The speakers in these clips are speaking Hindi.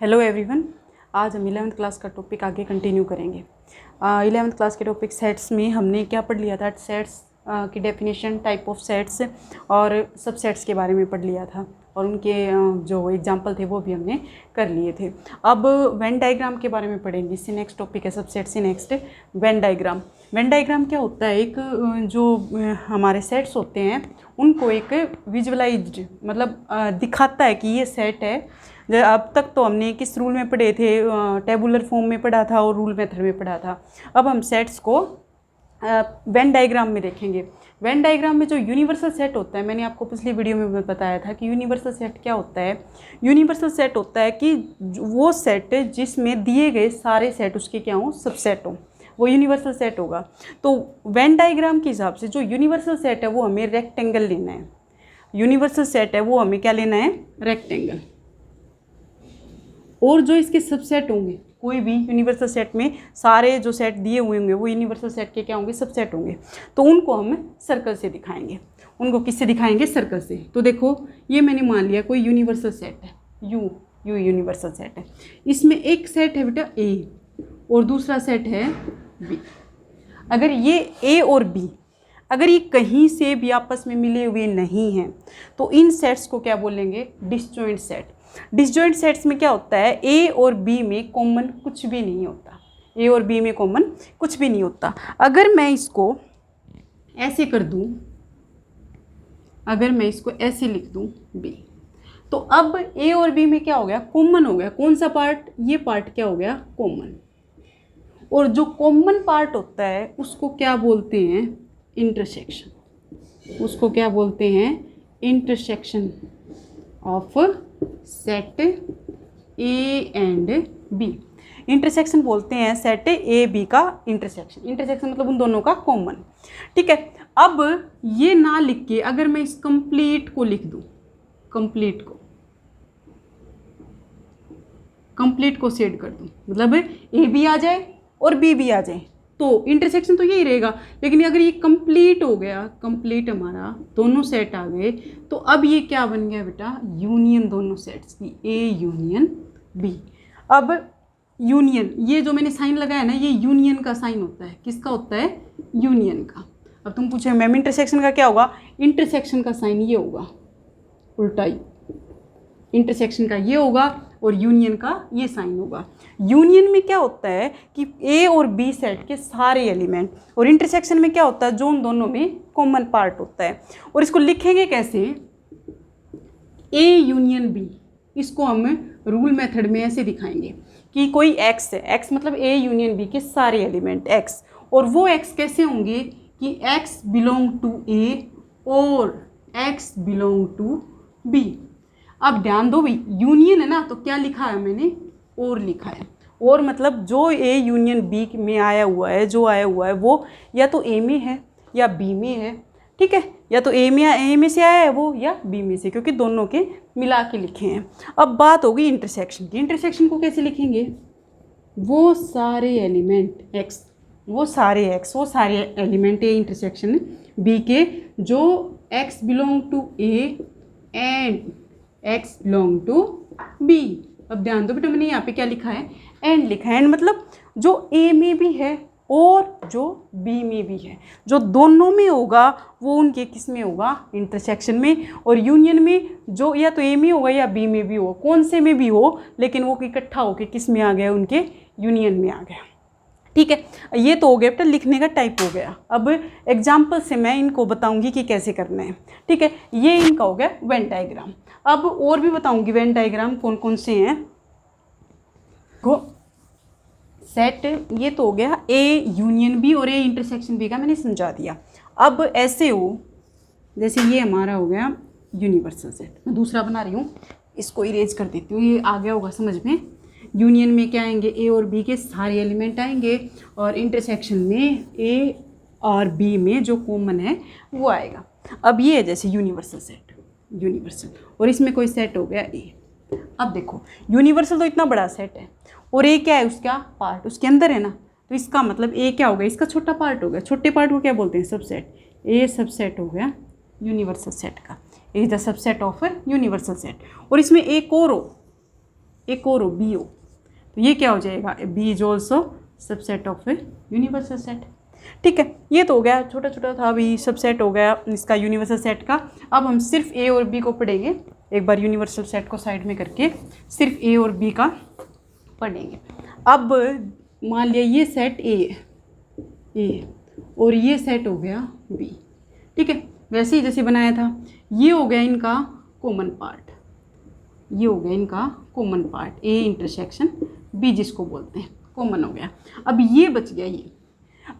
Hello everyone. आज हम 11th क्लास का टॉपिक आगे कंटिन्यू करेंगे। 11th क्लास के टॉपिक सेट्स में हमने क्या पढ़ लिया था? सेट्स की डेफिनेशन, टाइप ऑफ सेट्स और सबसेट्स के बारे में पढ़ लिया था और उनके जो एग्जांपल थे वो भी हमने कर लिए थे। अब वेन डायग्राम के बारे में पढ़ेंगे। इससे नेक्स्ट टॉपिक है सबसेट से next Venn diagram. Venn diagram क्या होता है? एक जो हमारे सेट्स होते हैं उनको एक विजुअलाइज्ड मतलब दिखाता है कि ये सेट है। अब तक तो हमने किस रूल में पढ़े थे? टेबुलर फॉर्म में पढ़ा था और रूल मेथड में पढ़ा था। अब हम सेट्स को वेन डायग्राम में देखेंगे। वेन डायग्राम में जो यूनिवर्सल सेट होता है, मैंने आपको पिछली वीडियो में बताया था कि यूनिवर्सल सेट क्या होता है। यूनिवर्सल सेट होता है कि वो सेट जिसमें दिए गए सारे सेट उसके क्या हों, सबसेट हों, वो यूनिवर्सल सेट होगा। तो वेन डायग्राम के हिसाब से जो यूनिवर्सल सेट है वो हमें रेक्टेंगल लेना है। यूनिवर्सल सेट है वो हमें क्या लेना है? रेक्टेंगल। और जो इसके सबसेट होंगे, कोई भी यूनिवर्सल सेट में सारे जो सेट दिए हुए होंगे वो यूनिवर्सल सेट के क्या होंगे? सबसेट होंगे। तो उनको हम सर्कल से दिखाएंगे। उनको किससे दिखाएंगे? सर्कल से। तो देखो, ये मैंने मान लिया कोई यूनिवर्सल सेट है, यू यूनिवर्सल सेट है। इसमें एक सेट है बेटा ए और दूसरा सेट है बी। अगर ये ए और बी अगर ये कहीं से भी आपस में मिले हुए नहीं हैं तो इन सेट्स को क्या बोलेंगे? Disjoint set. डिसजॉइंट सेट्स में क्या होता है? ए और बी में कॉमन कुछ भी नहीं होता। ए और बी में कॉमन कुछ भी नहीं होता। अगर मैं इसको ऐसे कर दूं, अगर मैं इसको ऐसे लिख दूं बी, तो अब ए और बी में क्या हो गया? कॉमन हो गया। कौन सा पार्ट? ये पार्ट क्या हो गया? कॉमन। और जो कॉमन पार्ट होता है उसको क्या बोलते हैं? इंटरसेक्शन। उसको क्या बोलते हैं? Intersection of set A and B. Intersection बोलते हैं सेट ए बी का इंटरसेक्शन। इंटरसेक्शन मतलब उन दोनों का कॉमन। ठीक है। अब ये ना लिख के अगर मैं इस कंप्लीट को लिख दूं, कंप्लीट को सेट कर दूं, मतलब ए भी आ जाए और बी भी आ जाए तो इंटरसेक्शन तो यही रहेगा। लेकिन अगर ये कंप्लीट हो गया, कंप्लीट हमारा दोनों सेट आ गए, तो अब ये क्या बन गया बेटा? यूनियन दोनों सेट्स की, ए यूनियन बी। अब यूनियन, ये जो मैंने साइन लगाया ना, ये यूनियन का साइन होता है। किसका होता है? यूनियन का। अब तुम पूछे मैम इंटरसेक्शन का क्या होगा? इंटरसेक्शन का साइन ये होगा, उल्टा ही। इंटरसेक्शन का ये होगा और यूनियन का ये साइन होगा। यूनियन में क्या होता है कि ए और बी सेट के सारे एलिमेंट, और इंटरसेक्शन में क्या होता है? जो उन दोनों में कॉमन पार्ट होता है। और इसको लिखेंगे कैसे? A union B. इसको हम रूल मेथड में ऐसे दिखाएंगे कि कोई एक्स है, एक्स मतलब ए यूनियन बी के सारे एलिमेंट एक्स, और वो एक्स कैसे होंगे कि एक्स बिलोंग टू ए और एक्स बिलोंग टू बी। अब ध्यान दो भाई, यूनियन है ना, तो क्या लिखा है मैंने? और लिखा है। और मतलब जो ए यूनियन बी में आया हुआ है, जो आया हुआ है वो या तो ए में है या बी में है। ठीक है, या तो ए में से आया है वो या बी में से, क्योंकि दोनों के मिला के लिखे हैं। अब बात होगी इंटरसेक्शन की। इंटरसेक्शन को कैसे लिखेंगे? वो सारे एलिमेंट एक्स, वो सारे एलिमेंट ए इंटरसेक्शन बी के जो x belong to A and x belong to B. अब ध्यान दो बेटा, मैंने यहाँ पे क्या लिखा है? एंड लिखा है। एंड मतलब जो ए में भी है और जो बी में भी है, जो दोनों में होगा वो उनके किस में होगा? इंटरसेक्शन में। और यूनियन में जो या तो ए में होगा या बी में भी हो, कौन से में भी हो, लेकिन वो इकट्ठा होकर किस में आ गया? उनके यूनियन में आ गया। ठीक है, ये तो हो गया बेटा लिखने का टाइप हो गया। अब एग्जाम्पल से मैं इनको बताऊंगी कि कैसे करना है। ठीक है, ये इनका हो गया वेन डायग्राम। अब और भी बताऊंगी वेन डायग्राम कौन कौन से हैं। सेट ये तो हो गया ए यूनियन बी और ए इंटरसेक्शन बी का मैंने समझा दिया। अब ऐसे हो जैसे ये हमारा हो गया यूनिवर्सल सेट। मैं दूसरा बना रही हूँ, इसको इरेज कर देती हूँ, ये आ गया होगा समझ में। यूनियन में क्या आएंगे? ए और बी के सारे एलिमेंट आएंगे, और इंटरसेक्शन में ए और बी में जो कॉमन है वो आएगा। अब ये है जैसे यूनिवर्सल सेट, यूनिवर्सल, और इसमें कोई सेट हो गया ए। अब देखो, यूनिवर्सल तो इतना बड़ा सेट है और ए क्या है? उसका पार्ट उसके अंदर है ना, तो इसका मतलब ए क्या हो गया? इसका छोटा पार्ट हो गया। छोटे पार्ट को क्या बोलते हैं? सबसेट। ए सबसेट हो गया यूनिवर्सल सेट का। A is the subset of universal set. और इसमें एक और हो, एक और हो बी हो, तो ये क्या हो जाएगा, B is also subset of a universal set. ठीक है, ये तो हो गया, छोटा छोटा था अभी, सबसेट हो गया इसका यूनिवर्सल सेट का। अब हम सिर्फ ए और बी को पढ़ेंगे, एक बार यूनिवर्सल सेट को साइड में करके सिर्फ ए और बी का पढ़ेंगे। अब मान लिया ये सेट ए और ये सेट हो गया बी। ठीक है, वैसे ही जैसे बनाया था, ये हो गया इनका कॉमन पार्ट, ये हो गया इनका common part, A intersection B जिसको बोलते हैं, कॉमन हो गया। अब ये बच गया ये,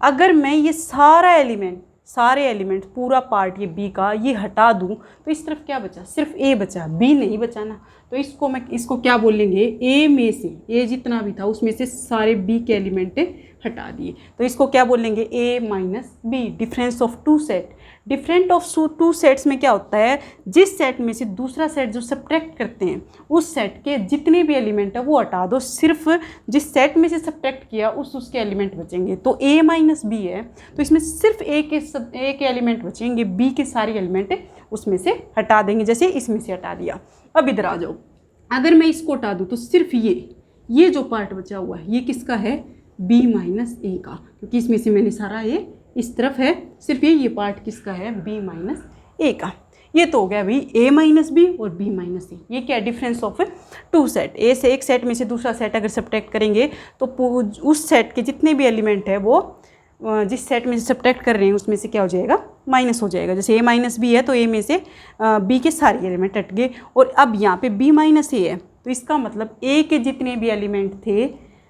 अगर मैं ये सारे एलिमेंट पूरा पार्ट ये बी का ये हटा दूं तो इस तरफ क्या बचा, सिर्फ ए बचा, बी नहीं बचा ना। तो इसको क्या बोलेंगे, ए में से ए जितना भी था उसमें से सारे बी के एलिमेंट हटा दिए, तो इसको क्या बोलेंगे, A minus B, difference of two set. Different of two sets में क्या होता है, जिस सेट में से दूसरा सेट जो सब्ट्रैक्ट करते हैं उस सेट के जितने भी एलिमेंट है वो हटा दो, सिर्फ जिस सेट में से सब्ट्रैक्ट किया उसके एलिमेंट बचेंगे। तो ए माइनस बी है, तो इसमें सिर्फ ए के एलिमेंट बचेंगे, बी के सारे एलिमेंट उसमें से हटा देंगे, जैसे इसमें से हटा दिया। अब इधर आ जाओ, अगर मैं इसको हटा दूँ तो सिर्फ ये जो पार्ट बचा हुआ है ये किसका है, बी माइनस ए का, क्योंकि इसमें से मैंने सारा ये इस तरफ है, सिर्फ ये पार्ट किसका है, बी माइनस ए का। ये तो हो गया भाई ए माइनस बी और बी माइनस ए। ये क्या है, डिफरेंस ऑफ टू सेट। ए से एक सेट में से दूसरा सेट अगर सब्ट्रैक्ट करेंगे तो उस सेट के जितने भी एलिमेंट है वो जिस सेट में से सब्ट्रैक्ट कर रहे हैं उसमें से क्या हो जाएगा, माइनस हो जाएगा। जैसे ए माइनस बी है तो ए में से बी के सारे एलिमेंट हट गए, और अब यहाँ पे बी माइनस ए है तो इसका मतलब ए के जितने भी एलिमेंट थे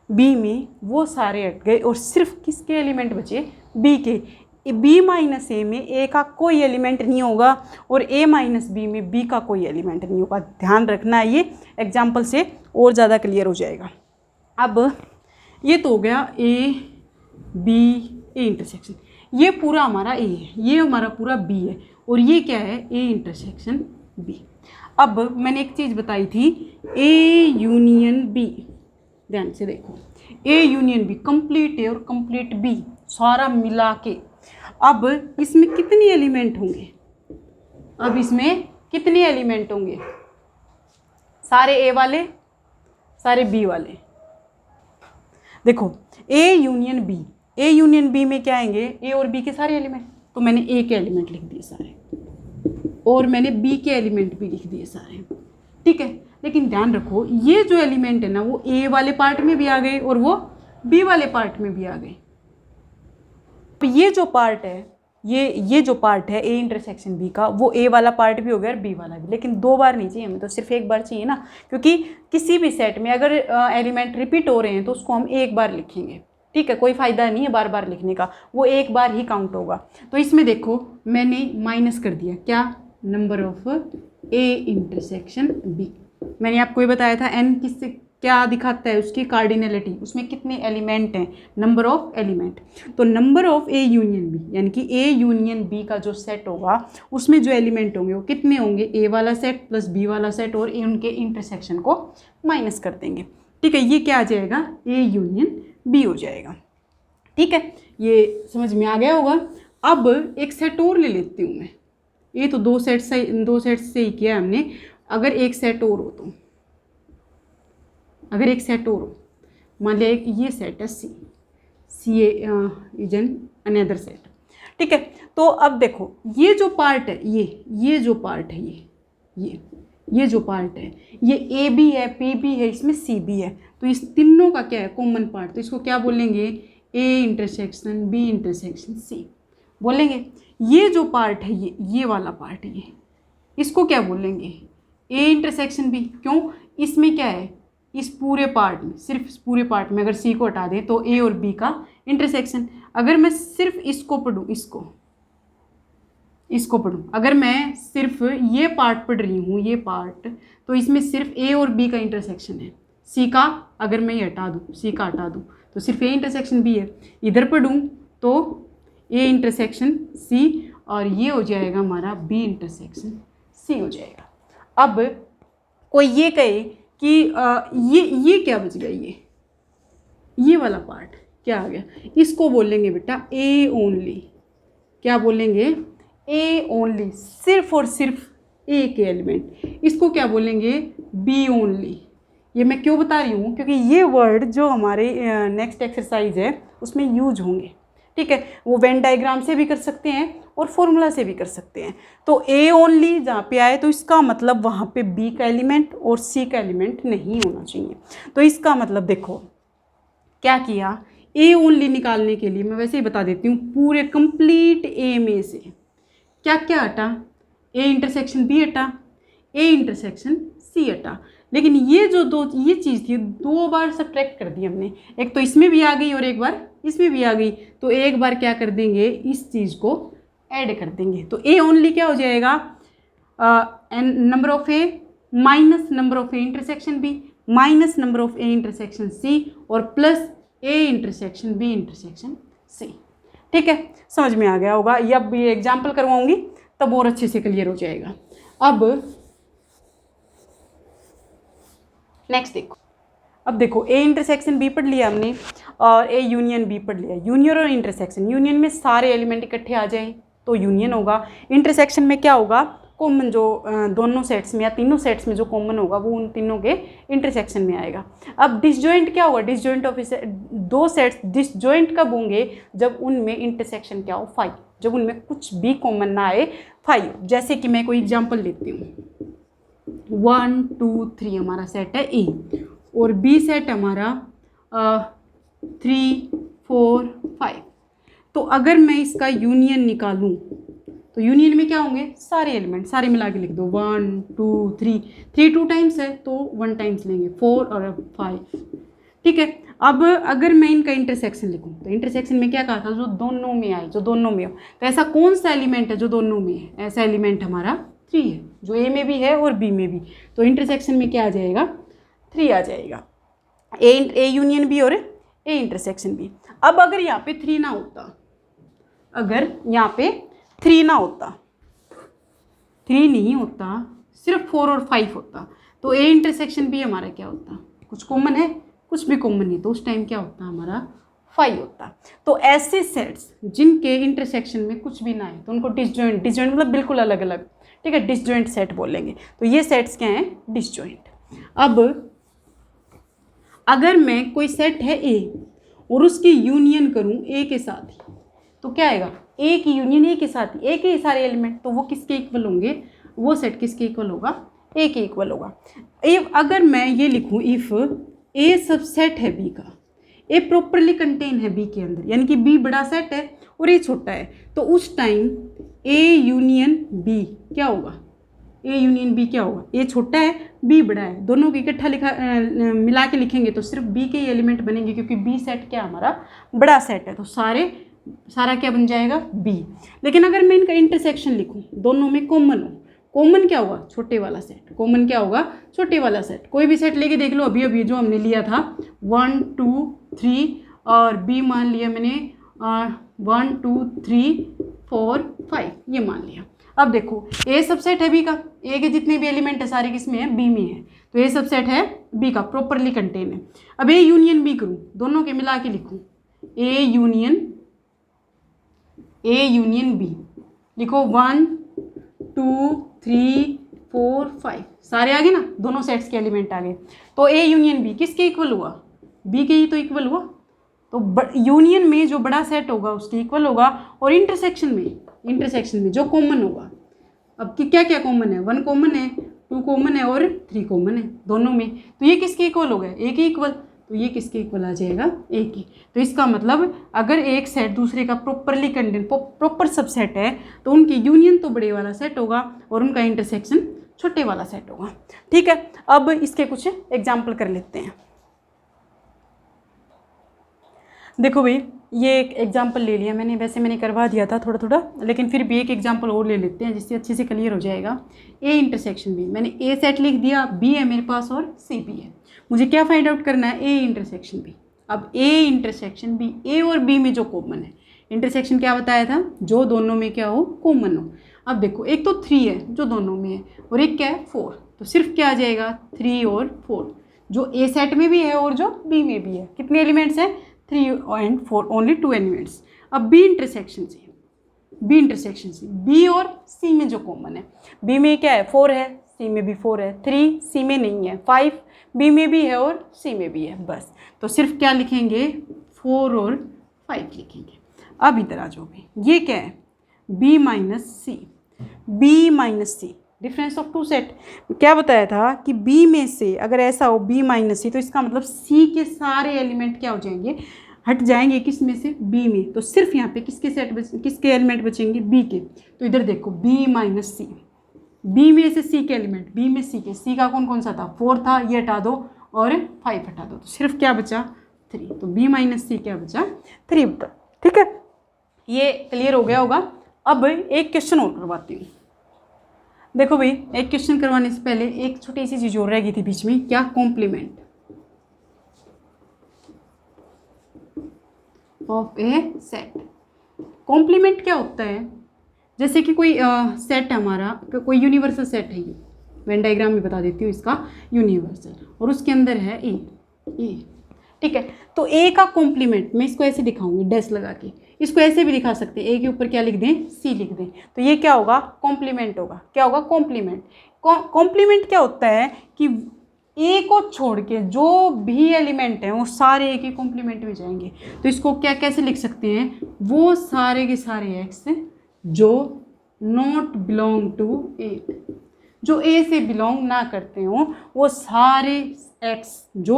बी में वो सारे हट गए, और सिर्फ किसके एलिमेंट बचे, बी के। बी माइनस ए में ए का कोई एलिमेंट नहीं होगा और ए माइनस बी में बी का कोई एलिमेंट नहीं होगा। ध्यान रखना है, ये एग्जाम्पल से और ज़्यादा क्लियर हो जाएगा। अब ये तो हो गया ए बी ए इंटरसेक्शन, ये पूरा हमारा ए है, ये हमारा पूरा बी है, और ये क्या है, ए इंटरसेक्शन बी। अब मैंने एक चीज़ बताई थी, ए यूनियन बी, ध्यान से देखो, ए यूनियन बी कंप्लीट ए और कंप्लीट बी सारा मिला के। अब इसमें कितने एलिमेंट होंगे, अब इसमें कितने एलिमेंट होंगे, सारे ए वाले सारे बी वाले। देखो A union B, A union B में क्या आएंगे, ए और बी के सारे एलिमेंट, तो मैंने ए के एलिमेंट लिख दिए सारे और मैंने बी के एलिमेंट भी लिख दिए सारे। ठीक है, लेकिन ध्यान रखो ये जो एलिमेंट है ना वो ए वाले पार्ट में भी आ गए और वो बी वाले पार्ट में भी आ गए। तो ये जो पार्ट है, ये जो पार्ट है ए इंटरसेक्शन बी का, वो ए वाला पार्ट भी हो गया और बी वाला भी, लेकिन दो बार नहीं चाहिए हमें, तो सिर्फ एक बार चाहिए ना, क्योंकि किसी भी सेट में अगर एलिमेंट रिपीट हो रहे हैं तो उसको हम एक बार लिखेंगे। ठीक है, कोई फ़ायदा नहीं है बार बार लिखने का, वो एक बार ही काउंट होगा। तो इसमें देखो मैंने माइनस कर दिया क्या, number of A intersection B. मैंने आपको ये बताया था एन किससे क्या दिखाता है, उसकी कार्डिनलिटी, उसमें कितने एलिमेंट हैं, नंबर ऑफ एलिमेंट। तो number of A union B, यानी कि ए यूनियन बी का जो सेट होगा उसमें जो एलिमेंट होंगे वो कितने होंगे, ए वाला सेट प्लस बी वाला सेट, और उनके इंटरसेक्शन को माइनस कर देंगे। ठीक है, ये क्या आ जाएगा, ए यूनियन बी हो जाएगा। ठीक है, ये समझ में आ गया होगा। अब एक सेट और ले लेती हूँ मैं, ये तो दो सेट से ही किया हमने। अगर एक सेट और हो तो, अगर एक सेट और हो, मान लिया एक ये सेट है सी इज एन अनदर सेट। ठीक है, तो अब देखो ये जो पार्ट है, ये जो पार्ट है, ये जो पार्ट है, ये ए बी है, पी बी है, इसमें सी बी है, तो इस तीनों का क्या है, कॉमन पार्ट, तो इसको क्या बोलेंगे, A intersection B intersection C बोलेंगे। ये जो पार्ट है, ये वाला पार्ट है, इसको क्या बोलेंगे, ए इंटरसेक्शन बी। क्यों, इसमें क्या है, इस पूरे पार्ट में, सिर्फ इस पूरे पार्ट में अगर सी को हटा दें तो ए और बी का इंटरसेक्शन। अगर मैं सिर्फ इसको पढ़ूँ, इसको पढ़ूँ, अगर मैं सिर्फ ये पार्ट पढ़ रही हूँ, ये पार्ट, तो इसमें सिर्फ ए और बी का इंटरसेक्शन है। सी का अगर मैं ये हटा दूँ, सी का हटा दूँ तो सिर्फ ए इंटरसेक्शन बी है। इधर पढ़ूँ तो ए इंटरसेक्शन सी, और ये हो जाएगा हमारा बी इंटरसेक्शन सी हो जाएगा। अब कोई ये कहे कि ये क्या बच गया, ये वाला पार्ट क्या आ गया, इसको बोलेंगे बेटा ए ओनली। क्या बोलेंगे, ए ओनली, सिर्फ और सिर्फ ए के एलिमेंट। इसको क्या बोलेंगे, बी ओनली, ये मैं क्यों बता रही हूँ, क्योंकि ये वर्ड जो हमारे नेक्स्ट एक्सरसाइज है उसमें यूज होंगे, ठीक है। वो वेन डायग्राम से भी कर सकते हैं और फॉर्मूला से भी कर सकते हैं। तो ए ओनली जहाँ पे आए तो इसका मतलब वहाँ पे बी का एलिमेंट और सी का एलिमेंट नहीं होना चाहिए। तो इसका मतलब देखो क्या किया, ए ओनली निकालने के लिए मैं वैसे ही बता देती हूँ, पूरे कंप्लीट ए में से क्या क्या हटा, ए इंटरसेक्शन बी हटा, ए इंटरसेक्शन सी हटा। लेकिन ये जो ये चीज़ थी 2 बार सब्ट्रैक्ट कर दी हमने, एक तो इसमें भी आ गई और एक बार इसमें भी आ गई। तो एक बार क्या कर देंगे, इस चीज़ को ऐड कर देंगे। तो ए ओनली क्या हो जाएगा, number of A minus number of A intersection B minus number of A intersection C और plus A intersection B intersection C. ठीक है, समझ में आ गया होगा। ये अब ये एग्जाम्पल करवाऊंगी तब और अच्छे से क्लियर हो जाएगा। अब नेक्स्ट देखो, अब देखो ए इंटरसेक्शन बी पढ़ लिया हमने और ए यूनियन बी पढ़ लिया। यूनियन और इंटरसेक्शन, यूनियन में सारे एलिमेंट इकट्ठे आ जाएं तो यूनियन होगा। इंटरसेक्शन में क्या होगा, कॉमन जो दोनों सेट्स में या तीनों सेट्स में जो कॉमन होगा वो उन तीनों के इंटरसेक्शन में आएगा। अब डिसजॉइंट क्या होगा, डिसजॉइंट ऑफ दो सेट्स डिसजॉइंट कब होंगे, जब उनमें इंटरसेक्शन क्या हो 5, जब उनमें कुछ भी कॉमन ना आए 5। जैसे कि मैं कोई एग्जांपल लेती हूँ, 1 2 3 हमारा सेट है ए और बी सेट हमारा 3 4 5। तो अगर मैं इसका यूनियन निकालूं तो यूनियन में क्या होंगे, सारे एलिमेंट सारे मिला के लिख दो, 1 2 3 3 2 टाइम्स है तो 1 टाइम्स लेंगे 4 और 5। ठीक है, अब अगर मैं इनका इंटरसेक्शन लिखूं तो इंटरसेक्शन में क्या कहा था, जो दोनों में आए, जो दोनों में हो। तो ऐसा कौन सा एलिमेंट है जो दोनों में है, ऐसा एलिमेंट हमारा 3 है, जो ए में भी है और बी में भी। तो इंटरसेक्शन में क्या आ जाएगा, 3 आ जाएगा, ए यूनियन बी और ए इंटरसेक्शन बी। अब अगर यहाँ पे 3 ना होता, अगर यहाँ पे 3 ना होता, 3 नहीं होता, सिर्फ 4 और 5 होता, तो ए इंटरसेक्शन बी हमारा क्या होता, कुछ कॉमन है, कुछ भी कॉमन नहीं, तो उस टाइम क्या होता हमारा 5 होता। तो ऐसे सेट्स जिनके इंटरसेक्शन में कुछ भी ना है तो उनको डिसजॉइंट, डिसजॉइंट मतलब बिल्कुल अलग अलग, ठीक है, डिसजॉइंट सेट बोलेंगे। तो ये सेट्स क्या हैं, डिसजॉइंट। अब अगर मैं कोई सेट है ए और उसकी यूनियन करूं ए के साथ ही, तो क्या आएगा, ए की यूनियन ए के साथ ही, ए के सारे एलिमेंट, तो वो किसके इक्वल होंगे, वो सेट किसके इक्वल होगा, ए के इक्वल होगा। अगर मैं ये लिखूं, इफ ए सबसेट है बी का, ए प्रॉपरली कंटेन है बी के अंदर, यानी कि बी बड़ा सेट है और ए छोटा है, तो उस टाइम ए यूनियन बी क्या होगा, ए यूनियन बी क्या होगा, ए छोटा है बी बड़ा है, दोनों को इकट्ठा मिला के लिखेंगे तो सिर्फ बी के ही एलिमेंट बनेंगे, क्योंकि बी सेट क्या हमारा बड़ा सेट है, तो सारा क्या बन जाएगा, बी। लेकिन अगर मैं इनका इंटरसेक्शन लिखूं, दोनों में कॉमन हो, कॉमन क्या होगा, छोटे वाला सेट, कॉमन क्या होगा, छोटे वाला सेट। कोई भी सेट लेके देख लो, अभी जो हमने लिया था 1 2 3 और बी मान लिया मैंने 1 2 3 4 5, ये मान लिया। अब देखो ए सबसेट है बी का, ए के जितने भी एलिमेंट है सारे किसमें है, बी में है, तो ए सबसेट है बी का, प्रॉपरली कंटेन है। अब ए यूनियन बी करूँ, दोनों के मिला के लिखूँ, ए यूनियन बी, लिखो 1 2 3 4 5, सारे आ गए ना, दोनों सेट्स के एलिमेंट आ गए। तो ए यूनियन बी किसके इक्वल हुआ, बी के ही तो इक्वल हुआ। तो यूनियन में जो बड़ा सेट होगा उसके इक्वल होगा, और इंटरसेक्शन में जो कॉमन होगा, अब क्या क्या कॉमन है, 1 कॉमन है, 2 कॉमन है और 3 कॉमन है दोनों में, तो ये किसके इक्वल हो गया, ए के इक्वल। तो ये किसके इक्वल आ जाएगा, ए के। तो इसका मतलब अगर एक सेट दूसरे का प्रॉपरली कंटेन, प्रॉपर सबसेट है, तो उनकी यूनियन तो बड़े वाला सेट होगा और उनका इंटरसेक्शन छोटे वाला सेट होगा। ठीक है, अब इसके कुछ एग्जाम्पल कर लेते हैं। देखो भाई, ये एक एग्जाम्पल ले लिया मैंने, वैसे मैंने करवा दिया था थोड़ा थोड़ा, लेकिन फिर भी एक एग्जाम्पल और ले लेते हैं जिससे अच्छे से क्लियर हो जाएगा। ए इंटरसेक्शन बी, मैंने ए सेट लिख दिया, बी है मेरे पास और सी बी है, मुझे क्या फाइंड आउट करना है, ए इंटरसेक्शन बी। अब ए इंटरसेक्शन बी, ए और बी में जो कॉमन है, इंटरसेक्शन क्या बताया था, जो दोनों में क्या हो, कॉमन हो। अब देखो एक तो 3 है जो दोनों में है और एक क्या है 4, तो सिर्फ क्या आ जाएगा 3 और 4, जो ए सेट में भी है और जो बी में भी है। कितने एलिमेंट्स हैं, 3 and 4, ओनली 2 एलिमेंट्स। अब बी इंटरसेक्शन से बी और सी में जो कॉमन है, बी में क्या है 4 है, सी में भी 4 है, 3 सी में नहीं है, 5 बी में भी है और सी में भी है। बस तो सिर्फ क्या लिखेंगे, 4 और 5 लिखेंगे। अब इधर आ जाओ भी, ये क्या है, B minus C, B minus C, difference of two set. क्या बताया था कि बी में से अगर ऐसा हो बी माइनस सी, तो इसका मतलब सी के सारे एलिमेंट क्या हो जाएंगे, हट जाएंगे, किस में से, बी में। तो सिर्फ यहाँ पे किसके किसके एलिमेंट बचेंगे, बी के। तो इधर देखो बी माइनस सी, बी में से सी के एलिमेंट, बी में सी के, सी का कौन कौन सा था, 4 था, ये हटा दो और 5 हटा दो, तो सिर्फ क्या बचा, 3। तो बी माइनस सी क्या बचा, 3 बचा। ठीक है, ये क्लियर हो गया होगा। अब एक क्वेश्चन और करवाती हूँ। देखो भाई, एक क्वेश्चन करवाने से पहले एक छोटी सी चीज और रह गई थी बीच में, क्या, complement of a set. Complement क्या होता है, जैसे कि कोई सेट है हमारा, कोई यूनिवर्सल सेट है, ये वेन डायग्राम में बता देती हूँ इसका, यूनिवर्सल, और उसके अंदर है ए, ठीक है। तो ए का कॉम्प्लीमेंट मैं इसको ऐसे दिखाऊंगी डैश लगा के, इसको ऐसे भी दिखा सकते हैं, ए के ऊपर क्या लिख दें, सी लिख दें, तो ये क्या होगा, कॉम्प्लीमेंट होगा। क्या होगा, कॉम्प्लीमेंट। कॉम्प्लीमेंट क्या होता है कि ए को छोड़ के जो भी एलिमेंट हैं वो सारे ए के कॉम्प्लीमेंट में जाएंगे। तो इसको क्या कैसे लिख सकते हैं, वो सारे के सारे एक्स जो नॉट बिलोंग टू ए, जो ए से बिलोंग ना करते हों, वो सारे एक्स जो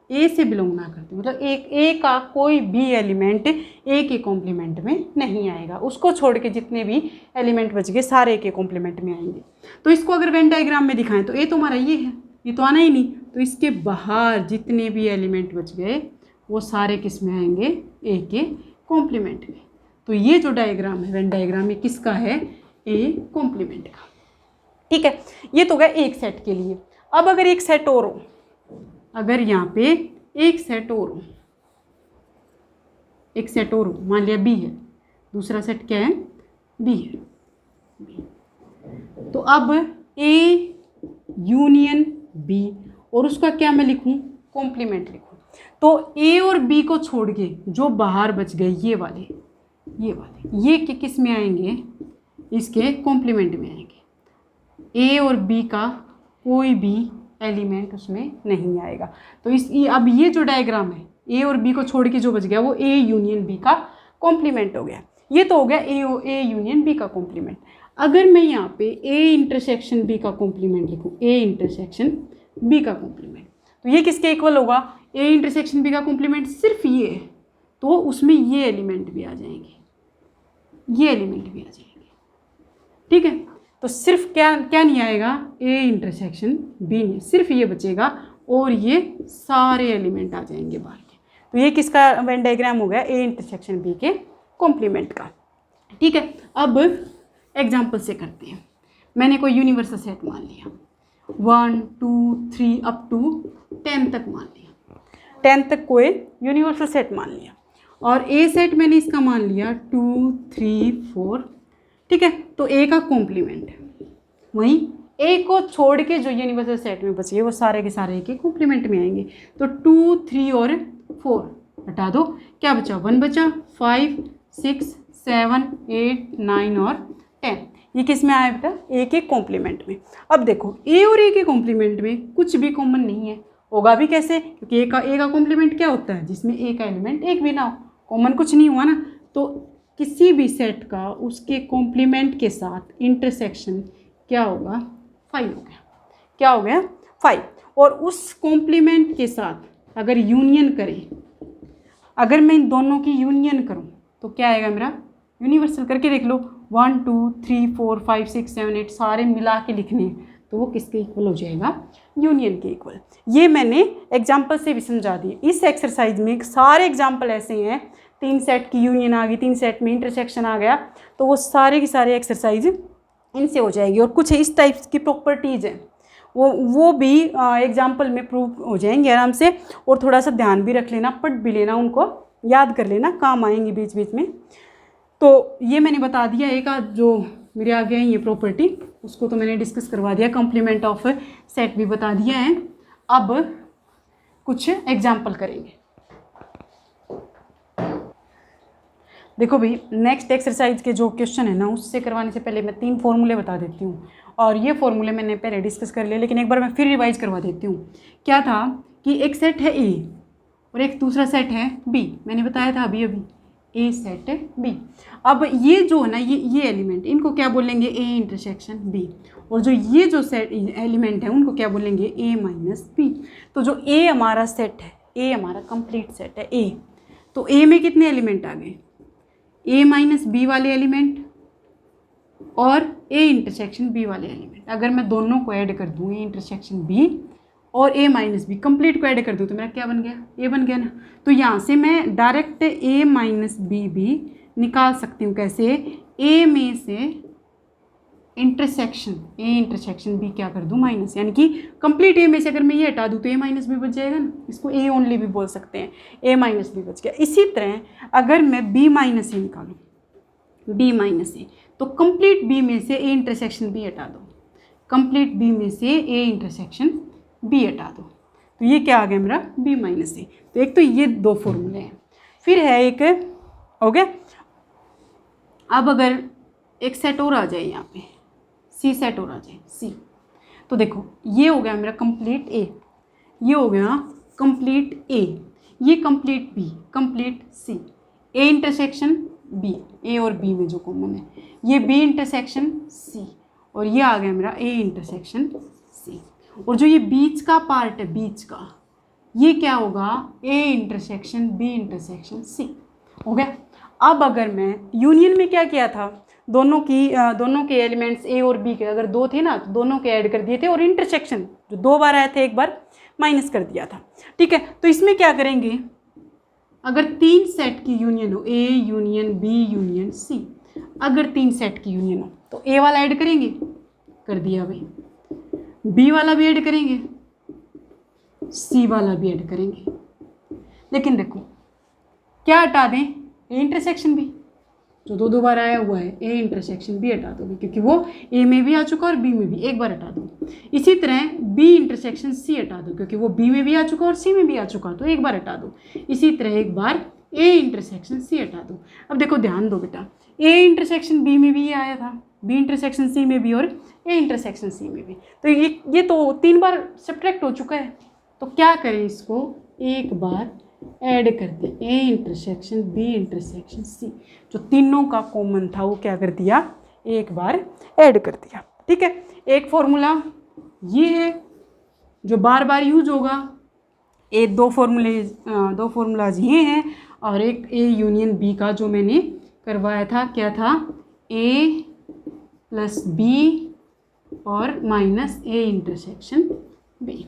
ए से बिलोंग ना करते, मतलब एक ए का कोई भी एलिमेंट ए के कॉम्प्लीमेंट में नहीं आएगा, उसको छोड़ के जितने भी एलिमेंट बच गए सारे ए के कॉम्प्लीमेंट में आएंगे। तो इसको अगर वेन डायग्राम में दिखाएं तो ए तो हमारा ये है, ये तो आना ही नहीं, तो इसके बाहर जितने भी एलिमेंट बच गए वो सारे किस में आएंगे, ए के कॉम्प्लीमेंट में। तो ये जो डायग्राम है वेन डायग्राम, ये किसका है, ए कॉम्प्लीमेंट का। ठीक है, ये तो गया एक सेट के लिए। अब अगर एक सेट और हो, अगर यहाँ पे एक सेट और हो, एक सेट और हो, मान लिया बी है, दूसरा सेट क्या है, बी है, बी। तो अब ए यूनियन बी, और उसका क्या मैं लिखूं, कॉम्प्लीमेंट लिखूं। तो ए और बी को छोड़ के जो बाहर बच गए ये वाले, ये किस में आएंगे, इसके कॉम्प्लीमेंट में आएंगे। ए और बी का कोई भी एलिमेंट उसमें नहीं आएगा। तो अब ये जो डायग्राम है, ए और बी को छोड़ के जो बच गया वो ए यूनियन बी का कॉम्प्लीमेंट हो गया। ये तो हो गया ए यूनियन बी का कॉम्प्लीमेंट। अगर मैं यहाँ पे ए इंटरसेक्शन बी का कॉम्प्लीमेंट लिखूँ, ए इंटरसेक्शन बी का कॉम्प्लीमेंट, तो ये किसके इक्वल होगा, ए इंटरसेक्शन बी का कॉम्प्लीमेंट सिर्फ ये है, तो उसमें ये एलिमेंट भी आ जाएंगे, ये एलिमेंट भी आ जाएंगे। ठीक है, तो सिर्फ क्या क्या नहीं आएगा, ए इंटरसेक्शन बी नहीं, सिर्फ ये बचेगा और ये सारे एलिमेंट आ जाएंगे बाहर के। तो ये किसका वेन डायग्राम हो गया, ए इंटरसेक्शन बी के कॉम्प्लीमेंट का। ठीक है, अब एग्जाम्पल से करते हैं। मैंने कोई यूनिवर्सल सेट मान लिया, 1 2 3 अप टू 10 तक मान लिया, 10 तक कोई यूनिवर्सल सेट मान लिया, और ए सेट मैंने इसका मान लिया 2 3 4। ठीक है, तो ए का कॉम्प्लीमेंट, वहीं ए को छोड़ के जो यूनिवर्सल सेट में बचे वो सारे के सारे ए के कॉम्प्लीमेंट में आएंगे। तो 2 3 और 4 हटा दो, क्या बचा, 1 बचा, 5 6 7 8 9 और 10, ये किस में आया बेटा, ए के कॉम्प्लीमेंट में। अब देखो ए और ए के कॉम्प्लीमेंट में कुछ भी कॉमन नहीं है, होगा भी कैसे, क्योंकि ए का कॉम्प्लीमेंट क्या होता है, जिसमें ए का एलिमेंट एक भी ना हो, कॉमन कुछ नहीं हुआ ना। तो किसी भी सेट का उसके कॉम्प्लीमेंट के साथ इंटरसेक्शन क्या होगा, 5 हो गया। क्या हो गया, 5। और उस कॉम्प्लीमेंट के साथ अगर यूनियन करें, अगर मैं इन दोनों की यूनियन करूं तो क्या आएगा मेरा, यूनिवर्सल। करके देख लो, 1 2 3 4 5 6 7 8 सारे मिला के लिखने हैं, तो वो किसके इक्वल हो जाएगा, यूनियन के इक्वल। ये मैंने एग्जाम्पल से भी समझा दिए। इस एक्सरसाइज में सारे एग्जाम्पल ऐसे हैं, 3 सेट की यूनियन आ गई, 3 सेट में इंटरसेक्शन आ गया, तो वो सारे की सारे एक्सरसाइज इनसे हो जाएगी। और कुछ इस टाइप की प्रॉपर्टीज़ हैं वो भी एग्जाम्पल में प्रूव हो जाएंगे आराम से। और थोड़ा सा ध्यान भी रख लेना, पढ़ भी लेना, उनको याद कर लेना, काम आएंगी बीच बीच में। तो ये मैंने बता दिया, एक जो मेरे आगे है ये प्रॉपर्टी, उसको तो मैंने डिस्कस करवा दिया, कॉम्प्लीमेंट ऑफ सेट भी बता दिया है। अब कुछ एग्जाम्पल करेंगे। देखो भाई, नेक्स्ट एक्सरसाइज के जो क्वेश्चन है ना, उससे करवाने से पहले मैं 3 फॉर्मूले बता देती हूँ। और ये फॉर्मूले मैंने पहले डिस्कस कर लिए, लेकिन एक बार मैं फिर रिवाइज करवा देती हूँ। क्या था कि एक सेट है ए और एक दूसरा सेट है बी, मैंने बताया था अभी अभी, ए सेट बी। अब ये जो है ना, ये एलिमेंट, इनको क्या बोलेंगे, ए इंटरसेक्शन बी। और जो ये जो सेट एलिमेंट है उनको क्या बोलेंगे, ए माइनस बी। तो जो ए हमारा सेट है, ए हमारा कंप्लीट सेट है ए, तो ए में कितने एलिमेंट आ गए, ए माइनस बी वाले एलिमेंट और ए इंटरसेक्शन बी वाले एलिमेंट। अगर मैं दोनों को ऐड कर दूँ, ए इंटरसेक्शन बी और ए माइनस बी, कंप्लीट को ऐड कर दूँ, तो मेरा क्या बन गया, ए बन गया ना। तो यहाँ से मैं डायरेक्ट ए माइनस बी भी निकाल सकती हूँ। कैसे, ए में से इंटरसेक्शन, ए इंटरसेक्शन बी क्या कर दूँ, माइनस, यानी कि कंप्लीट ए में से अगर मैं ये हटा दूँ तो ए माइनस बी बच जाएगा ना, इसको ए ओनली भी बोल सकते हैं, ए माइनस बी बच गया। इसी तरह अगर मैं बी माइनस ए निकालूँ, बी माइनस ए, तो कंप्लीट बी में से ए इंटरसेक्शन बी हटा दो, कंप्लीट बी में से ए इंटरसेक्शन बी हटा दो, तो ये क्या आ गया मेरा, बी माइनस ए। तो एक तो ये 2 फॉर्मूले हैं। फिर है एक, हो गया। अब अगर एक सेट और आ जाए यहाँ पे, सी सेट और आ जाए, सी, तो देखो ये हो गया मेरा कंप्लीट ए, ये हो गया कंप्लीट ए, ये complete B, complete C, A intersection B, A और बी में जो कॉमन है, ये बी इंटरसेक्शन सी, और ये आ गया मेरा ए इंटरसेक्शन सी। और जो ये बीच का पार्ट है, बीच का, ये क्या होगा, A intersection B intersection C, हो गया। अब अगर मैं यूनियन में क्या किया था, दोनों के एलिमेंट्स ए और बी के अगर 2 थे ना, तो दोनों के ऐड कर दिए थे, और इंटरसेक्शन जो 2 बार आए थे, एक बार माइनस कर दिया था, ठीक है। तो इसमें क्या करेंगे, अगर 3 सेट की यूनियन हो, A union B union C, अगर 3 सेट की यूनियन हो तो ए वाला ऐड करेंगे, कर दिया भाई, बी वाला भी ऐड करेंगे, सी वाला भी ऐड करेंगे। लेकिन देखो क्या हटा दें, ए इंटरसेक्शन बी, जो 2 बार आया हुआ है, ए इंटरसेक्शन बी हटा दोगे, क्योंकि वो ए में भी आ चुका और बी में भी, एक बार हटा दो। इसी तरह बी इंटरसेक्शन सी हटा दो, क्योंकि वो बी में भी आ चुका और सी में भी आ चुका, तो एक बार हटा दो। इसी तरह एक बार ए इंटरसेक्शन सी हटा दो। अब देखो ध्यान दो बेटा, ए इंटरसेक्शन बी में भी ये आया था, बी इंटरसेक्शन सी में भी, और ए इंटरसेक्शन सी में भी, तो ये तो 3 बार सब्ट्रैक्ट हो चुका है। तो क्या करें, इसको एक बार ऐड कर दे, A intersection B intersection C, जो तीनों का कॉमन था वो क्या कर दिया, एक बार ऐड कर दिया, ठीक है। एक फॉर्मूला ये है जो बार बार यूज होगा, 2 फॉर्मूलाज ये हैं, और एक ए यूनियन बी का जो मैंने करवाया था, क्या था, ए प्लस बी और माइनस ए इंटरसेक्शन बी,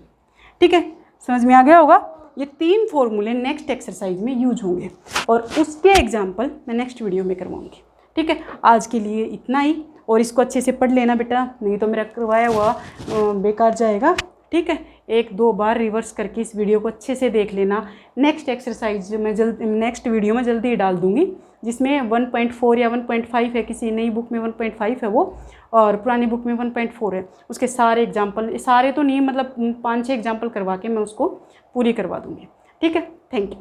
ठीक है। समझ में आ गया होगा। ये 3 फॉर्मूले नेक्स्ट एक्सरसाइज में यूज होंगे, और उसके एग्जाम्पल मैं नेक्स्ट वीडियो में करवाऊंगी, ठीक है। आज के लिए इतना ही, और इसको अच्छे से पढ़ लेना बेटा, नहीं तो मेरा करवाया हुआ बेकार जाएगा, ठीक है। 1-2 बार रिवर्स करके इस वीडियो को अच्छे से देख लेना। नेक्स्ट एक्सरसाइज मैं नेक्स्ट वीडियो में जल्दी डाल दूँगी, जिसमें 1.4 या 1.5 है, किसी नई बुक में 1.5 है वो, और पुरानी बुक में 1.4 है। उसके सारे एग्जाम्पल, सारे तो नहीं, मतलब 5-6 एग्जाम्पल करवा के मैं उसको पूरी करवा दूँगी, ठीक है। Thank you.